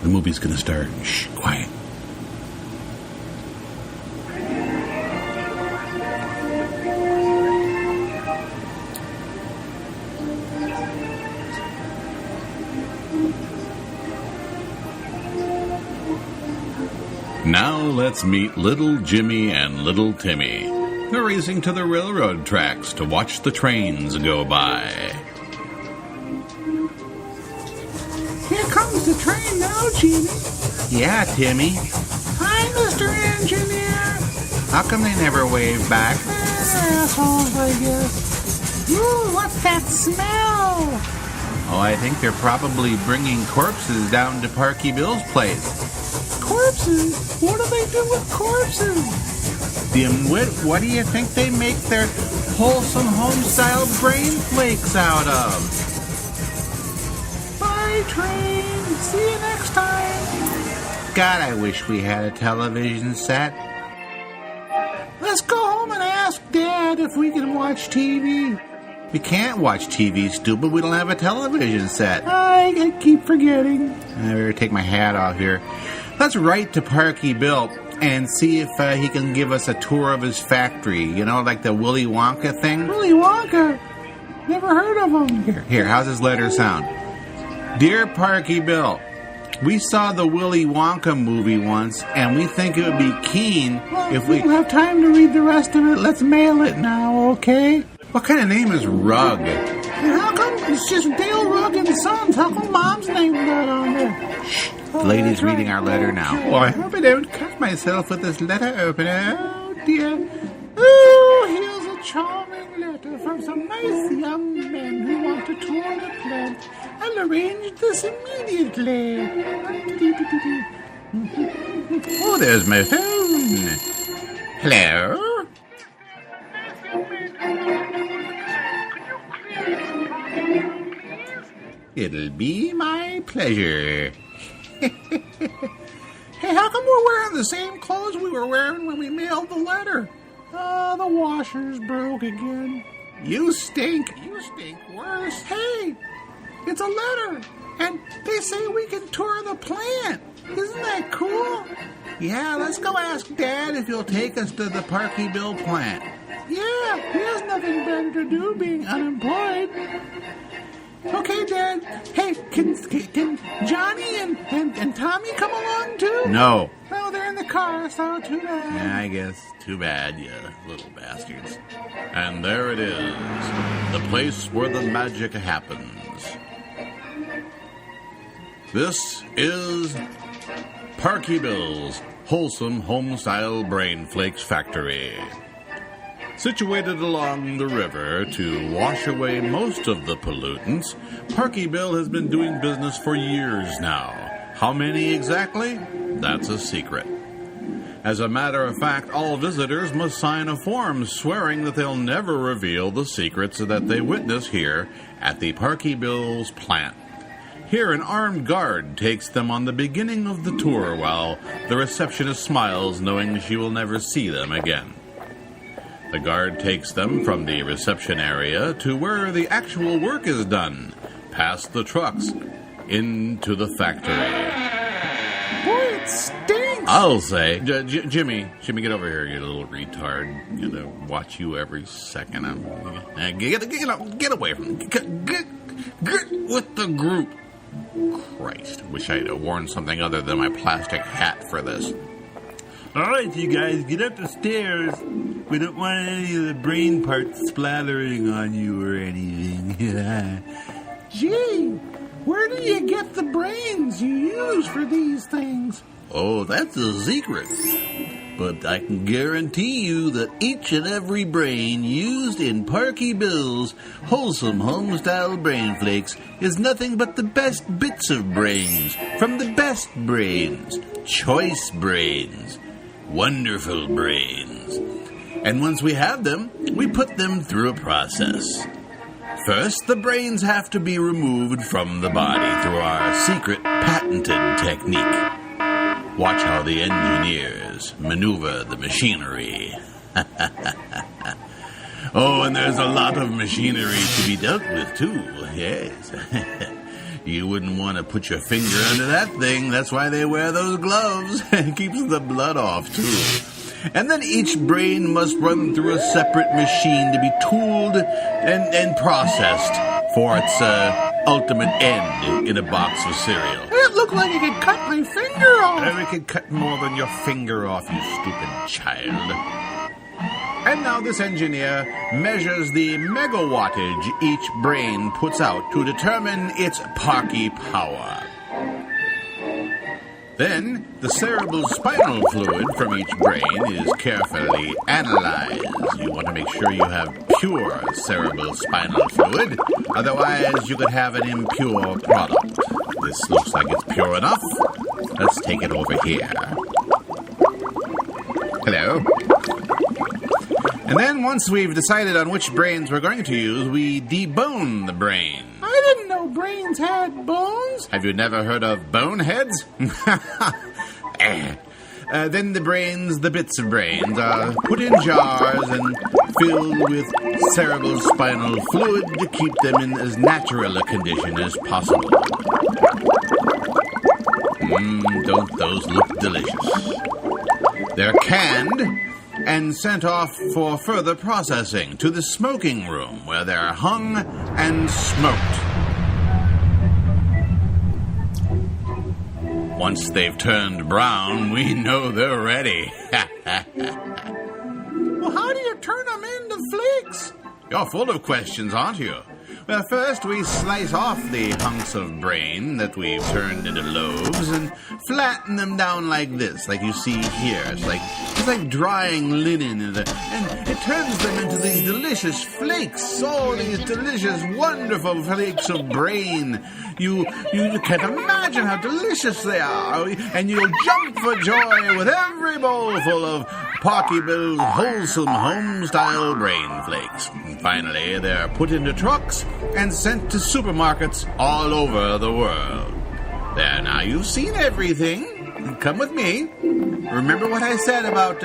The movie's gonna start. Shh, quiet. Now let's meet little Jimmy and little Timmy. They're racing to the railroad tracks to watch the trains go by. Here comes the train now, Jimmy. Yeah, Timmy. Hi, Mr. Engineer. How come they never wave back? Assholes, I guess. Ooh, what's that smell? Oh, I think they're probably bringing corpses down to Parky Bill's place. Corpses? What do they do with corpses? Dimwit, what do you think they make their Wholesome Homestyle brain flakes out of? Bye, train. See you next time. God, I wish we had a television set. Let's go home and ask Dad if we can watch TV. We can't watch TV, stupid. We don't have a television set. I keep forgetting. I better take my hat off here. Let's write to Parky Bill and see if he can give us a tour of his factory. You know, like the Willy Wonka thing. Willy Wonka? Never heard of him. Here, how's his letter sound? Dear Parky Bill, we saw the Willy Wonka movie once, and we think it would be keen if we don't have time to read the rest of it. Let's mail it now, okay? What kind of name is Rugg? And how come it's just Dale Rugg and Sons? How come Mom's name not on there? Shh. The lady's reading our letter now. Oh, I hope I don't cut myself with this letter opener. Oh, dear. Oh, here's a charming letter from some nice young men who want to tour the plant. I'll arrange this immediately. Oh, there's my phone. Hello? It'll be my pleasure. Hey, how come we're wearing the same clothes we were wearing when we mailed the letter? Oh, the washer's broke again. You stink. You stink worse. Hey, it's a letter, and they say we can tour the plant. Isn't that cool? Yeah, let's go ask Dad if he'll take us to the Parky Bill plant. Yeah, he has nothing better to do being unemployed. Okay, Dad. Hey, can Johnny and Tommy come along too? No. No, they're in the car, so too bad. Yeah, I guess. Too bad, you little bastards. And there it is. The place where the magic happens. This is Parky Bill's Wholesome Homestyle Brain Flakes Factory. Situated along the river to wash away most of the pollutants, Parky Bill has been doing business for years now. How many exactly? That's a secret. As a matter of fact, all visitors must sign a form swearing that they'll never reveal the secrets that they witness here at the Parky Bill's plant. Here, an armed guard takes them on the beginning of the tour while the receptionist smiles, knowing she will never see them again. The guard takes them from the reception area to where the actual work is done, past the trucks, into the factory. Boy, it stinks! I'll say. Jimmy, get over here, you little retard. I'm gonna watch you every second. Get away from me. Get with the group. Christ, wish I'd have worn something other than my plastic hat for this. All right, you guys, get up the stairs. We don't want any of the brain parts splattering on you or anything. Gee, where do you get the brains you use for these things? Oh, that's a secret. But I can guarantee you that each and every brain used in Parky Bill's Wholesome Homestyle Brain Flakes is nothing but the best bits of brains from the best brains, choice brains, wonderful brains. And once we have them, we put them through a process. First, the brains have to be removed from the body through our secret patented technique. Watch how the engineers maneuver the machinery. Oh, and there's a lot of machinery to be dealt with, too. Yes. You wouldn't want to put your finger under that thing. That's why they wear those gloves. It keeps the blood off, too. And then each brain must run through a separate machine to be tooled and processed for its ultimate end in a box of cereal. It looked like it could cut my finger off. It could cut more than your finger off, you stupid child. And now this engineer measures the megawattage each brain puts out to determine its PARKY power. Then, the cerebral spinal fluid from each brain is carefully analyzed. You want to make sure you have pure cerebral spinal fluid, otherwise you could have an impure product. This looks like it's pure enough. Let's take it over here. Hello. And then once we've decided on which brains we're going to use, we debone the brain. I didn't know brains had bones. Have you never heard of boneheads? Then the bits of brains, are put in jars and filled with cerebral spinal fluid to keep them in as natural a condition as possible. Don't those look delicious? They're canned and sent off for further processing to the smoking room, where they're hung and smoked. Once they've turned brown, we know they're ready. Well, how do you turn them into flakes? You're full of questions, aren't you? Well, first we slice off the hunks of brain that we've turned into loaves and flatten them down like this, like you see here. It's like drying linen, and it turns them into these delicious flakes. Oh, these delicious, wonderful flakes of brain. You can't imagine how delicious they are, and you'll jump for joy with every bowl full of PARKY Bill's Wholesome Homestyle brain flakes. And finally, they're put into trucks and sent to supermarkets all over the world. There, now you've seen everything. Come with me. Remember what I said about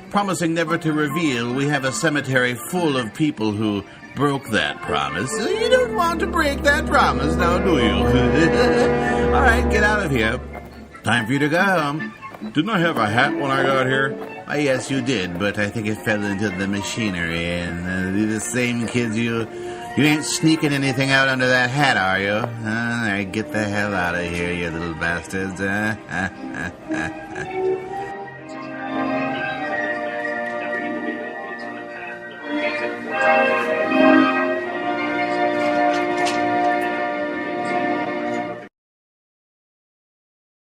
promising never to reveal? We have a cemetery full of people who broke that promise. You don't want to break that promise now, do you? All right, get out of here. Time for you to go home. Didn't I have a hat when I got here? Yes, you did, but I think it fell into the machinery. And the same kids, you ain't sneaking anything out under that hat, are you? All right, get the hell out of here, you little bastards.